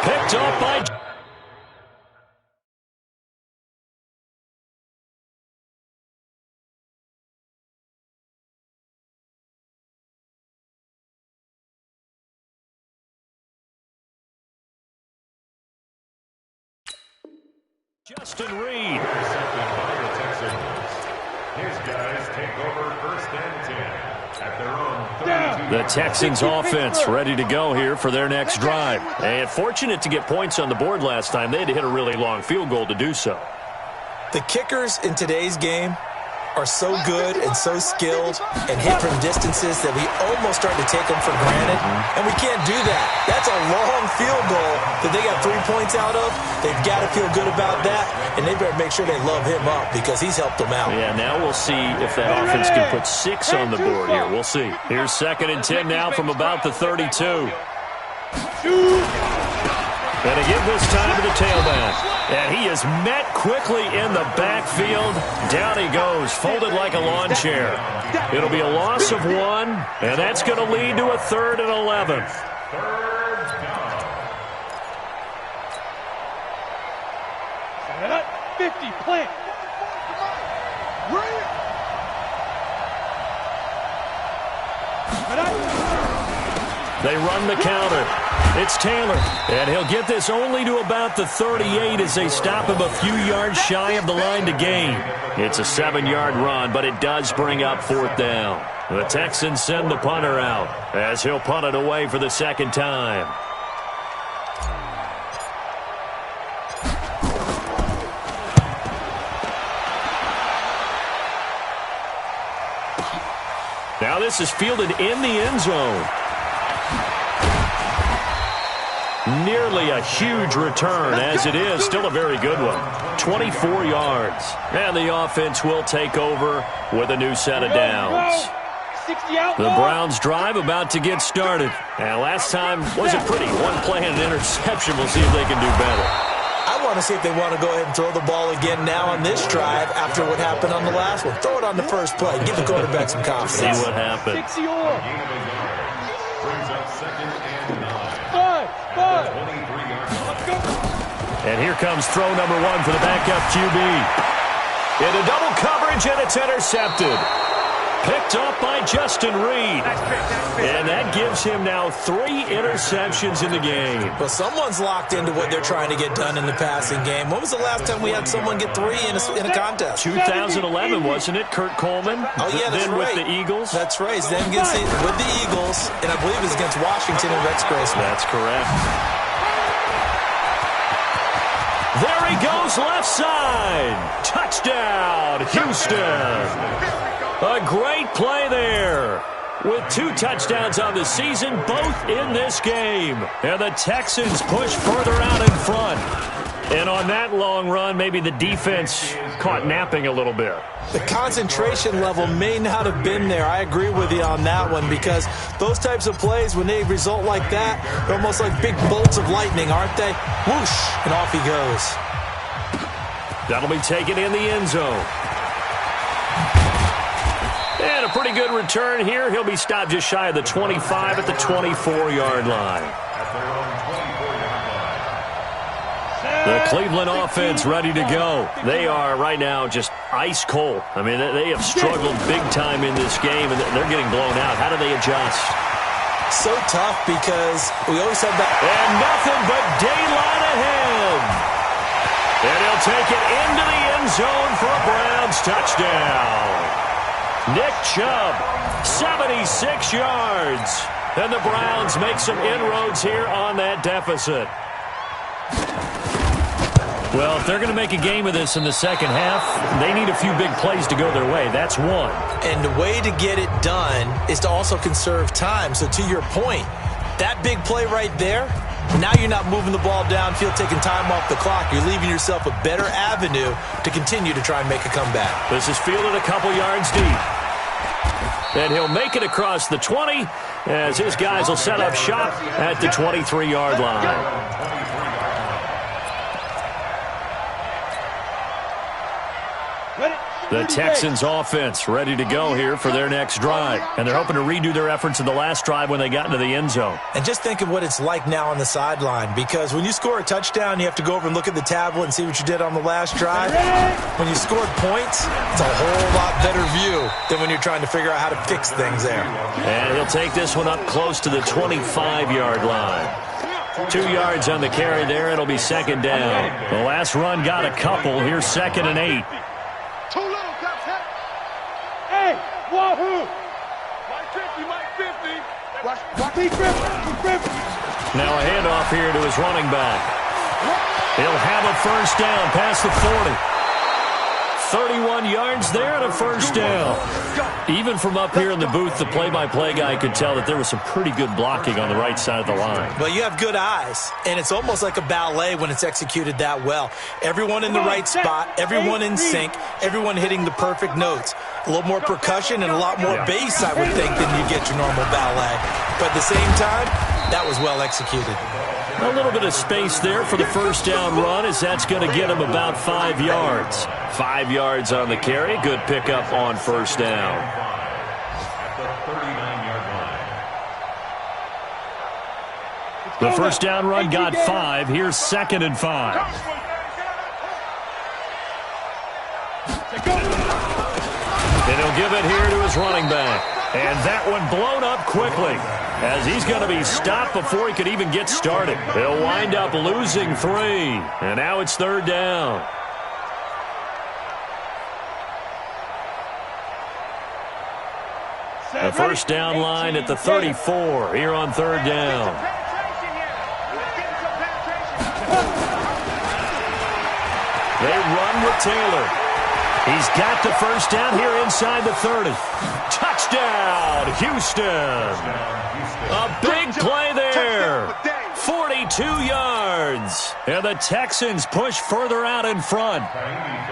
Picked up by... Justin Reed. His guys take over first and 10 at their own 32. The Texans offense ready to go here for their next drive. And fortunate to get points on the board last time. They had to hit a really long field goal to do so. The kickers in today's game are so good and so skilled and hit from distances that we almost start to take them for granted, and we can't do that. That's a long field goal that they got 3 points out of. They've got to feel good about that, and they better make sure they love him up because he's helped them out. Yeah, now we'll see if that offense can put 6 on the board here. We'll see. Here's second and 10 now from about the 32. And a give this time to the tailback. And he is met quickly in the backfield. Down he goes, folded like a lawn chair. It'll be a loss of 1, and that's going to lead to a 3rd and 11. Third down. 50, plant. They run the counter. It's Taylor, and he'll get this only to about the 38 as they stop him a few yards shy of the line to gain. It's a 7-yard run, but it does bring up 4th down. The Texans send the punter out as he'll punt it away for the second time. Now this is fielded in the end zone. Nearly a huge return, as it is. Still a very good one. 24 yards. And the offense will take over with a new set of downs. The Browns drive about to get started. And last time wasn't pretty. One play and an interception. We'll see if they can do better. I want to see if they want to go ahead and throw the ball again now on this drive after what happened on the last one. Throw it on the first play. Give the quarterback some confidence. See what happens. Brings up second and 9. 5. 23-yard line. And here comes throw number 1 for the backup QB. Into double coverage, and it's intercepted. Picked up by Justin Reed. And that gives him now 3 interceptions in the game. Well, someone's locked into what they're trying to get done in the passing game. When was the last time we had someone get 3 in a contest? 2011, wasn't it? Kurt Coleman. Oh, yeah, that's then right. with the Eagles. That's right. Then with the Eagles, and I believe it's against Washington and Rex Grossman. That's correct. There he goes, left side. Touchdown, Houston. A great play there. With 2 touchdowns on the season, both in this game. And the Texans push further out in front. And on that long run, maybe the defense caught napping a little bit. The concentration level may not have been there. I agree with you on that one, because those types of plays, when they result like that, they're almost like big bolts of lightning, aren't they? Whoosh, and off he goes. That'll be taken in the end zone. And a pretty good return here. He'll be stopped just shy of the 25 at the 24-yard line. The Cleveland offense ready to go. They are right now just ice cold. I mean, they have struggled big time in this game, and they're getting blown out. How do they adjust? So tough, because we always have that. And nothing but daylight ahead. And he'll take it into the end zone for a Browns touchdown. Nick Chubb, 76 yards. And the Browns make some inroads here on that deficit. Well, if they're going to make a game of this in the second half, they need a few big plays to go their way. That's one. And the way to get it done is to also conserve time. So to your point, that big play right there, now you're not moving the ball downfield, taking time off the clock. You're leaving yourself a better avenue to continue to try and make a comeback. This is fielded a couple yards deep. And he'll make it across the 20 as his guys will set up shop at the 23-yard line. The Texans offense ready to go here for their next drive. And they're hoping to redo their efforts in the last drive when they got into the end zone. And just think of what it's like now on the sideline, because when you score a touchdown, you have to go over and look at the tablet and see what you did on the last drive. When you scored points, it's a whole lot better view than when you're trying to figure out how to fix things there. And he'll take this one up close to the 25-yard line. 2 yards on the carry there. It'll be second down. The last run got a couple. Here's 2nd and 8. Too little, Captain. Hey, wahoo! Mike 50, Mike 50. Watch P. Griffin. Now a handoff here to his running back. He'll have a first down past the 40. 31 yards there and a first down. Even from up here in the booth, the play-by-play guy could tell that there was some pretty good blocking on the right side of the line. Well, you have good eyes, and it's almost like a ballet when it's executed that well. Everyone in the right spot, everyone in sync, everyone hitting the perfect notes. A little more percussion and a lot more bass, I would think, than you get your normal ballet. But at the same time, that was well executed. A little bit of space there for the first down run, as that's going to get him about 5 yards. 5 yards on the carry. Good pickup on first down. The first down run got 5. Here's 2nd and 5. And he'll give it here to his running back. And that one blown up quickly, as he's going to be stopped before he could even get started. He'll wind up losing 3. And now it's 3rd down. A first down line at the 34 here on 3rd down. They run with Taylor. He's got the first down here inside the 30. Touchdown, Houston. A big play there. 42 yards. And the Texans push further out in front.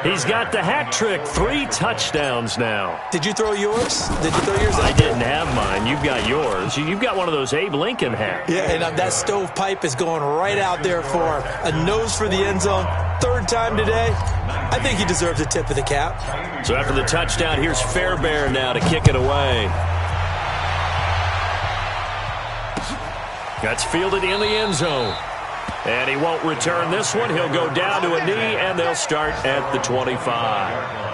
He's got the hat trick. 3 touchdowns now. Did you throw yours? Did you throw yours out? I didn't have mine. You've got yours. You've got one of those Abe Lincoln hats. Yeah, and that stovepipe is going right out there for a nose for the end zone. 3rd time today. I think he deserves a tip of the cap. So after the touchdown, here's Fairbairn now to kick it away. That's fielded in the end zone. And he won't return this one. He'll go down to a knee, and they'll start at the 25.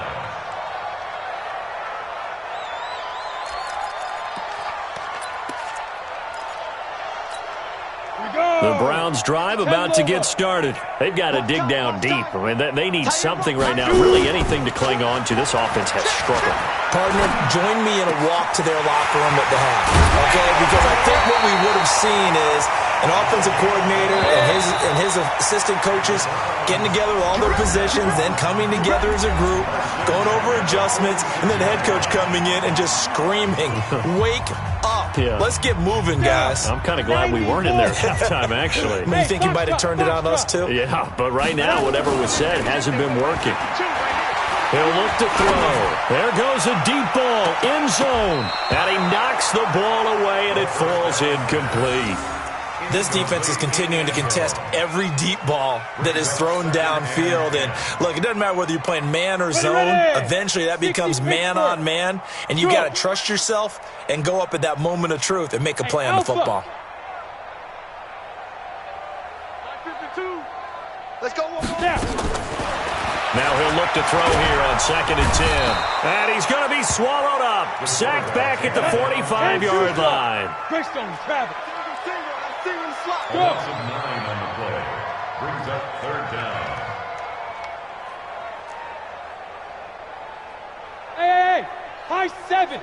The Browns drive about to get started. They've got to dig down deep. I mean, they need something right now, really anything to cling on to. This offense has struggled. Partner, join me in a walk to their locker room at the half, okay? Because I think what we would have seen is an offensive coordinator and his assistant coaches getting together with all their positions, then coming together as a group, going over adjustments, and then the head coach coming in and just screaming, "Wake up. Yeah. Let's get moving, guys." I'm kind of glad we weren't in there at halftime, actually. You think he might have turned it on us, too? Yeah, but right now, whatever was said hasn't been working. He'll look to throw. There goes a deep ball, end zone. And he knocks the ball away, and it falls incomplete. This defense is continuing to contest every deep ball that is thrown downfield. And, look, it doesn't matter whether you're playing man or zone. Eventually, that becomes man on man. And you got to trust yourself and go up at that moment of truth and make a play on the football. Let's go one more. Now he'll look to throw here on 2nd and 10. And he's going to be swallowed up. Sacked back at the 45-yard line. Greystone travel. A loss of 9 on the play. Brings up 3rd down. Hey, high 7.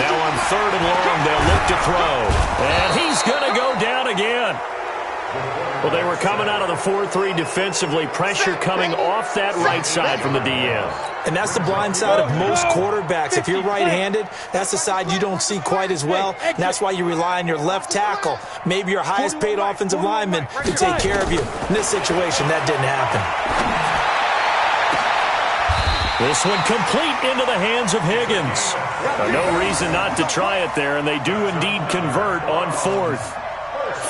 Now on 3rd and long, they'll look to throw. And he's going to go down again. Well, they were coming out of the 4-3 defensively. Pressure coming off that right side from the DM. And that's the blind side of most quarterbacks. If you're right-handed, that's the side you don't see quite as well. And that's why you rely on your left tackle, maybe your highest-paid offensive lineman, to take care of you. In this situation, that didn't happen. This one complete into the hands of Higgins. No reason not to try it there, and they do indeed convert on 4th.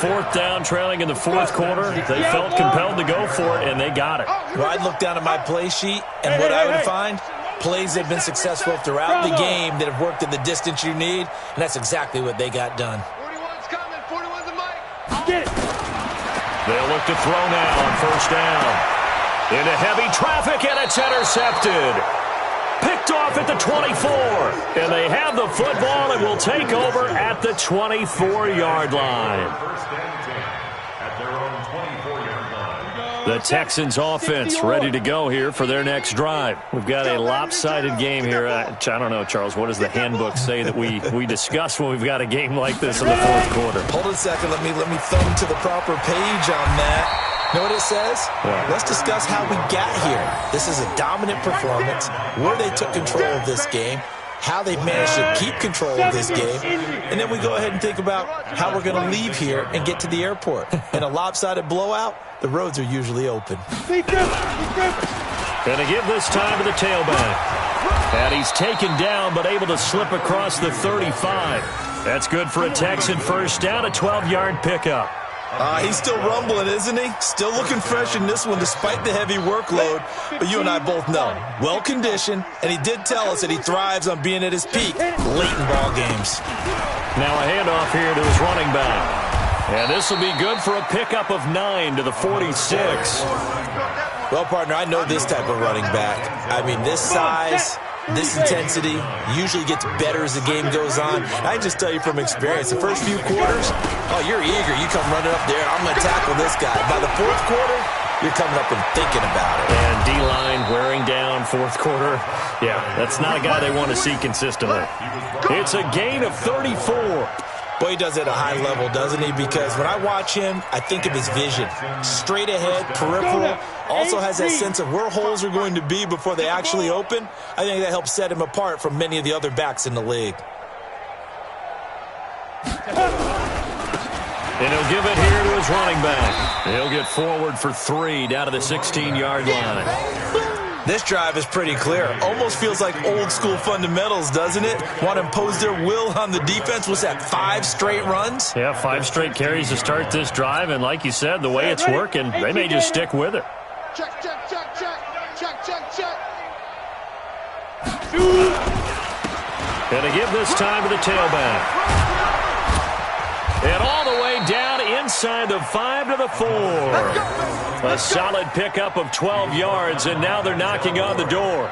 4th down, trailing in the 4th quarter. They felt compelled to go for it, and they got it. Well, I'd look down at my play sheet, and what I would find, plays that have been successful throughout the game that have worked in the distance you need, and that's exactly what they got done. 41's coming. 41's a mic. Get it. They'll look to throw now on 1st down. Into heavy traffic, and it's intercepted. Picked off at the 24. And they have the football and will take over at the 24-yard line. 1st and 10 at their own 24-yard line. The Texans offense ready to go here for their next drive. We've got a lopsided game here. I don't know, Charles, what does the handbook say that we discuss when we've got a game like this in the 4th quarter? Hold a second. Let me thumb to the proper page on that. You know what it says? What? Let's discuss how we got here. This is a dominant performance, where they took control of this game, how they've managed to keep control of this game, and then we go ahead and think about how we're going to leave here and get to the airport. In a lopsided blowout, the roads are usually open. Going to give this time to the tailback. And he's taken down, but able to slip across the 35. That's good for a Texan 1st down, a 12-yard pickup. He's still rumbling, isn't he? Still looking fresh in this one despite the heavy workload. But you and I both know, well-conditioned, and he did tell us that he thrives on being at his peak late in ball games. Now a handoff here to his running back. And this will be good for a pickup of 9 to the 46. Well, partner, I know this type of running back. I mean, this size, this intensity usually gets better as the game goes on. I can just tell you from experience, the first few quarters, you're eager. You come running up there, I'm going to tackle this guy. By the 4th quarter, you're coming up and thinking about it. And D-line wearing down 4th quarter. Yeah, that's not a guy they want to see consistently. It's a gain of 34. Boy, he does it at a high level, doesn't he? Because when I watch him, I think of his vision. Straight ahead, peripheral. Also has that sense of where holes are going to be before they actually open. I think that helps set him apart from many of the other backs in the league. And he'll give it here to his running back. He'll get forward for 3 down to the 16-yard line. This drive is pretty clear. Almost feels like old-school fundamentals, doesn't it? Want to impose their will on the defense. What's that, 5 straight runs? Yeah, 5 straight carries to start this drive. And like you said, the way it's working, they may just stick with it. Check, check, check, check. Check, check, check. Going to give this time to the tailback. And all the way down inside the 5 to the 4. A solid pickup of 12 yards, and now they're knocking on the door.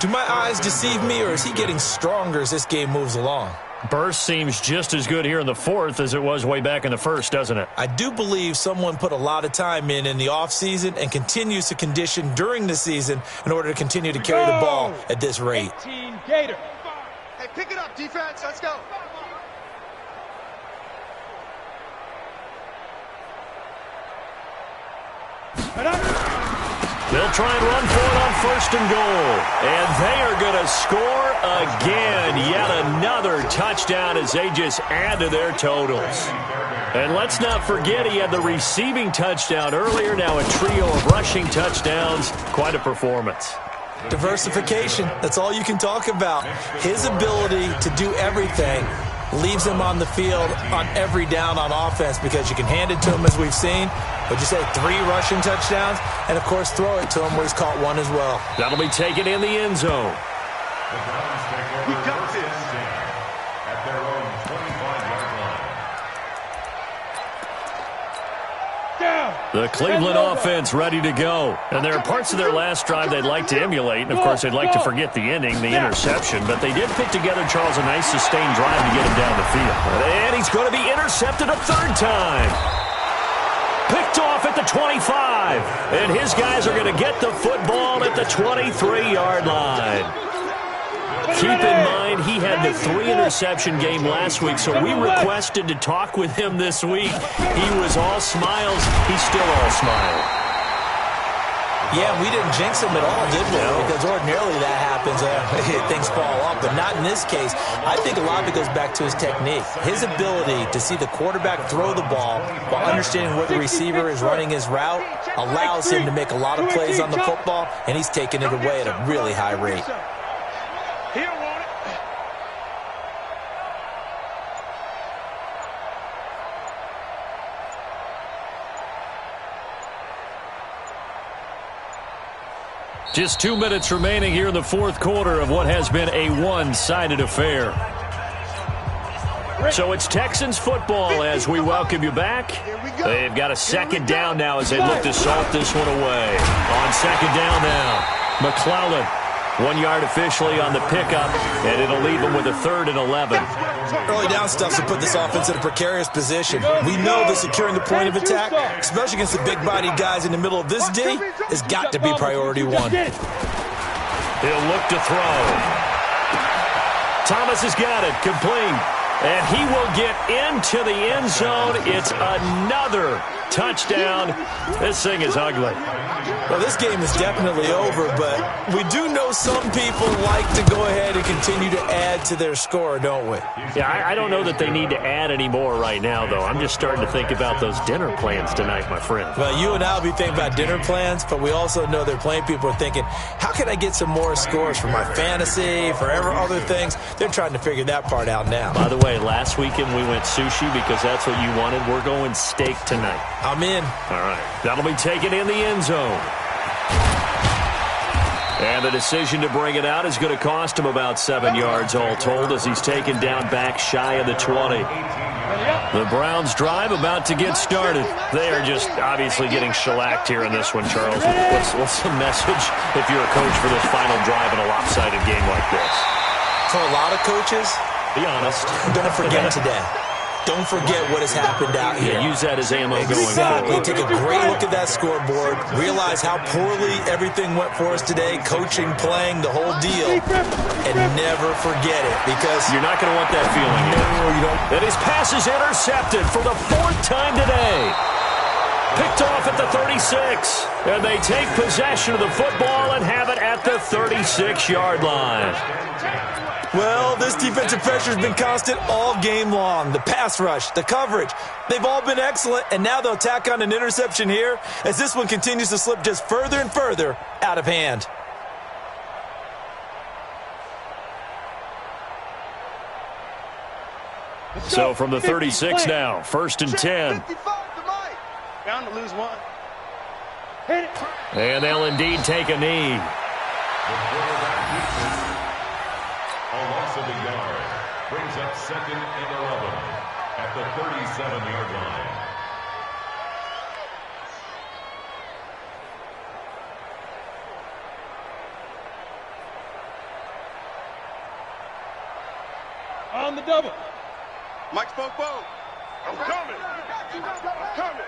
Do my eyes deceive me, or is he getting stronger as this game moves along? Burst seems just as good here in the fourth as it was way back in the first, doesn't it? I do believe someone put a lot of time in the offseason and continues to condition during the season in order to continue to carry the ball at this rate. 18 Gator. Hey, pick it up, defense. Let's go. They'll try and run for it on first and goal. And they are going to score again. Yet another touchdown as they just add to their totals. And let's not forget he had the receiving touchdown earlier. Now a trio of rushing touchdowns. Quite a performance. Diversification, that's all you can talk about. His ability to do everything leaves him on the field on every down on offense because you can hand it to him as we've seen. Would you say 3 rushing touchdowns? And, of course, throw it to him where he's caught one as well. That'll be taken in the end zone. We got this. At their own 25-yard line. The Cleveland offense ready to go. And there are parts of their last drive they'd like to emulate. And, of course, they'd like to forget the ending, the interception. But they did put together, Charles, a nice sustained drive to get him down the field. And he's going to be intercepted a third time. Picked off at the 25. And his guys are going to get the football at the 23-yard line. Keep in mind, he had the 3-interception game last week, so we requested to talk with him this week. He was all smiles. He's still all smile. Yeah, we didn't jinx him at all, did we? No. Because ordinarily that happens. Things fall off, but not in this case. I think a lot of it goes back to his technique. His ability to see the quarterback throw the ball while understanding where the receiver is running his route allows him to make a lot of plays on the football, and he's taking it away at a really high rate. Here, want it. Just 2 minutes remaining here in the fourth quarter of what has been a one-sided affair. So it's Texans football as we welcome you back. They've got a second down now as they look to salt this one away. On second down now, McClellan. 1 yard officially on the pickup, and it'll leave them with a 3rd and 11. Early down stuff to put this offense in a precarious position. We know that securing the point of attack, especially against the big-bodied guys in the middle of this D, has got to be priority 1. He'll look to throw. Thomas has got it, complete. And he will get into the end zone. It's another touchdown. This thing is ugly. Well, this game is definitely over, but we do know some people like to go ahead and continue to add to their score, don't we? Yeah, I don't know that they need to add any more right now, though. I'm just starting to think about those dinner plans tonight, my friend. Well, you and I will be thinking about dinner plans, but we also know they're playing people are thinking, how can I get some more scores for my fantasy, for other things? They're trying to figure that part out now. By the way, last weekend we went sushi because that's what you wanted. We're going steak tonight. I'm in. All right. That'll be taken in the end zone. And the decision to bring it out is going to cost him about 7 yards all told as he's taken down back shy of the 20. The Browns drive about to get started. They are just obviously getting shellacked here in this one, Charles. What's the message if you're a coach for this final drive in a lopsided game like this? For a lot of coaches, be honest. Don't forget today. Don't forget what has happened out here. Yeah, use that as ammo going forward. Take a great look at that scoreboard. Realize how poorly everything went for us today, coaching, playing, the whole deal. And never forget it because you're not going to want that feeling. No, you don't. And his pass is intercepted for the 4th time today. Picked off at the 36. And they take possession of the football and have it at the 36-yard line. Well, this defensive pressure has been constant all game long. The pass rush, the coverage, they've all been excellent, and now they'll tack on an interception here as this one continues to slip just further and further out of hand. So from the 36 now, 1st and 10. Bound to lose one. Hit it. And they'll indeed take a knee. A loss of a yard brings up 2nd and 11 at the 37-yard line. On the double. Mike's Fofo. I'm coming. I'm coming.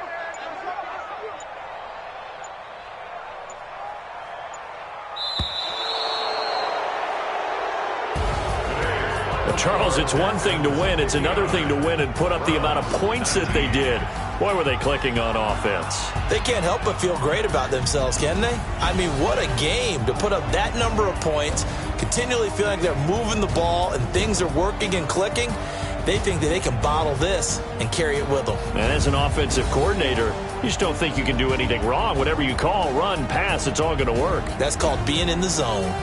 Charles, it's one thing to win. It's another thing to win and put up the amount of points that they did. Boy, were they clicking on offense. They can't help but feel great about themselves, can they? I mean, what a game to put up that number of points, continually feeling like they're moving the ball and things are working and clicking. They think that they can bottle this and carry it with them. And as an offensive coordinator, you just don't think you can do anything wrong. Whatever you call, run, pass, it's all going to work. That's called being in the zone.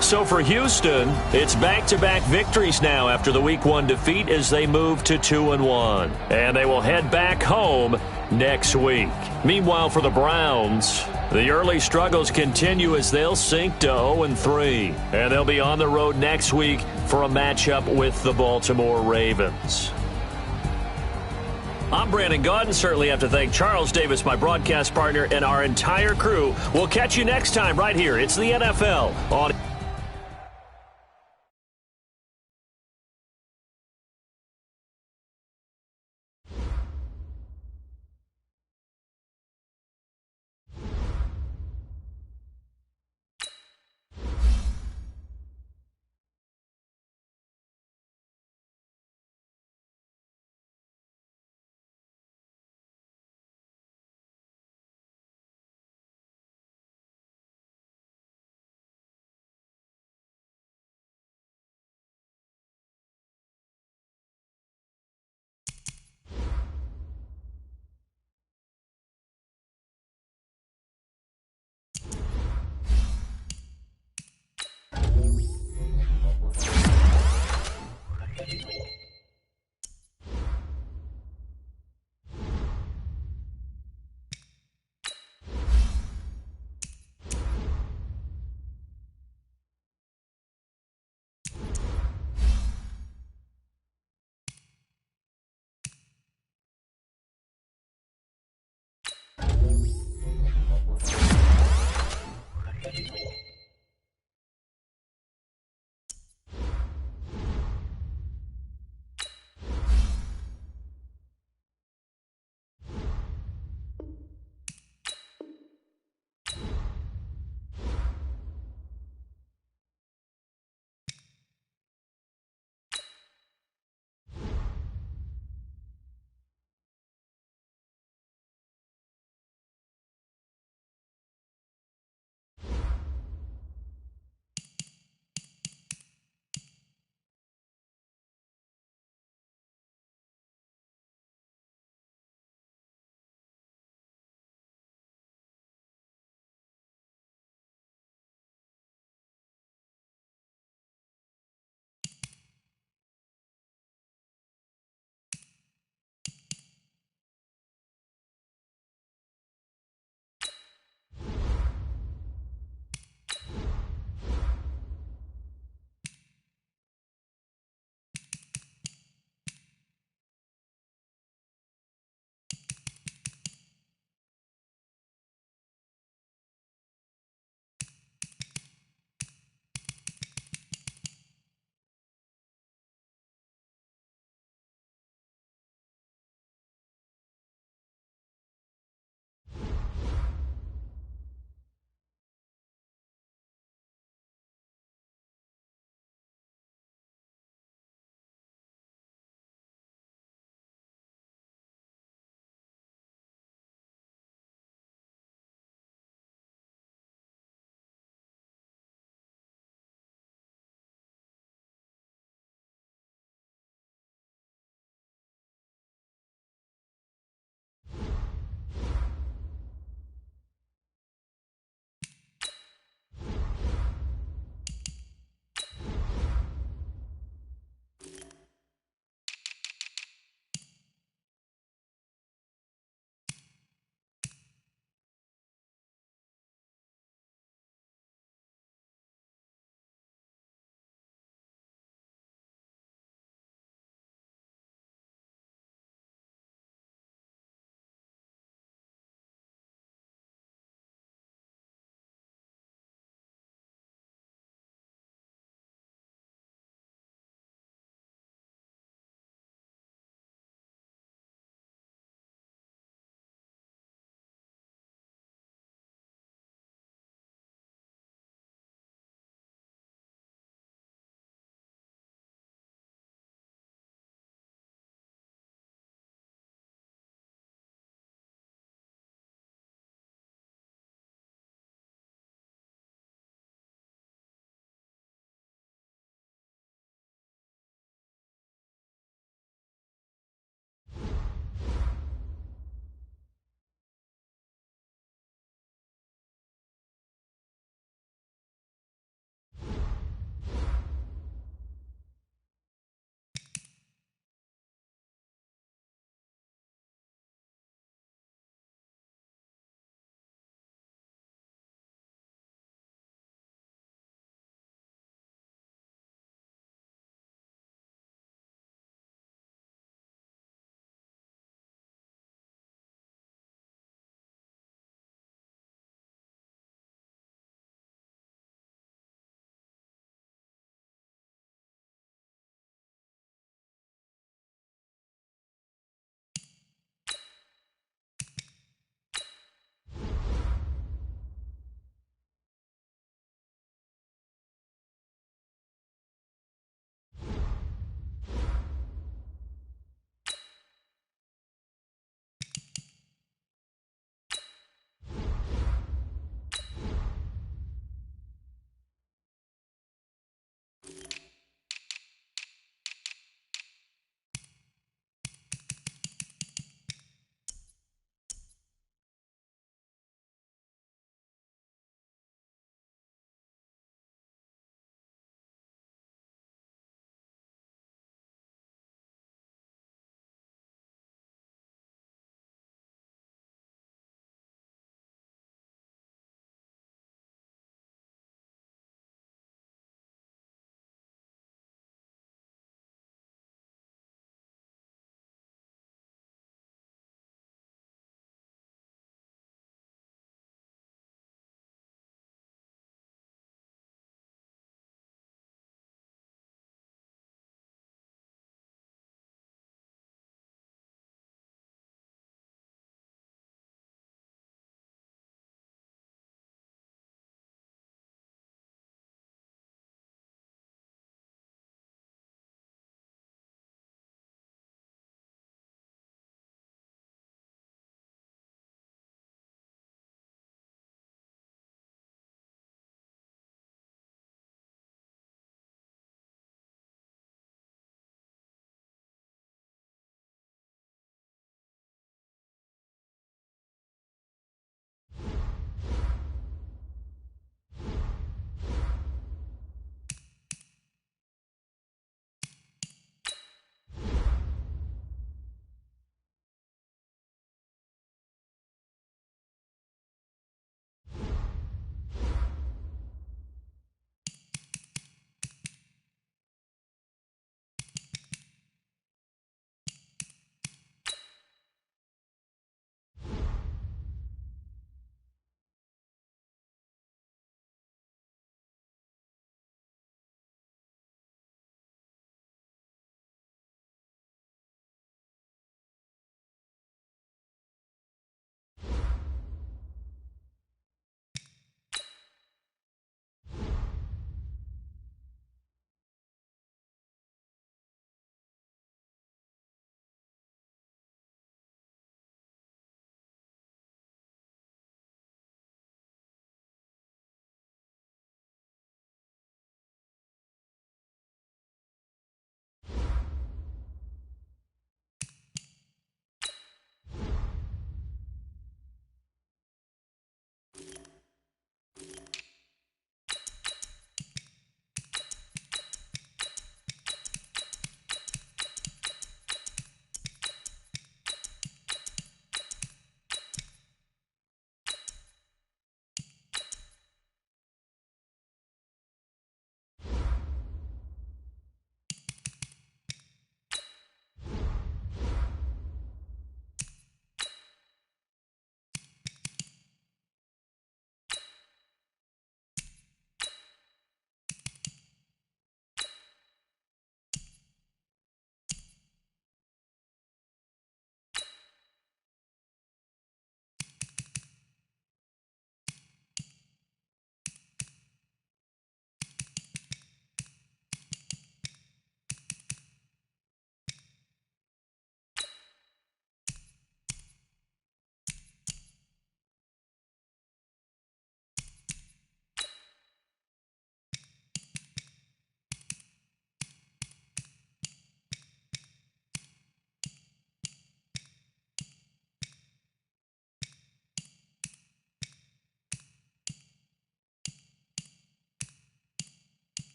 So for Houston, it's back-to-back victories now after the Week 1 defeat as they move to 2-1. And they will head back home next week. Meanwhile, for the Browns, the early struggles continue as they'll sink to 0-3. And they'll be on the road next week for a matchup with the Baltimore Ravens. I'm Brandon Gaudin. Certainly have to thank Charles Davis, my broadcast partner, and our entire crew. We'll catch you next time right here. It's the NFL on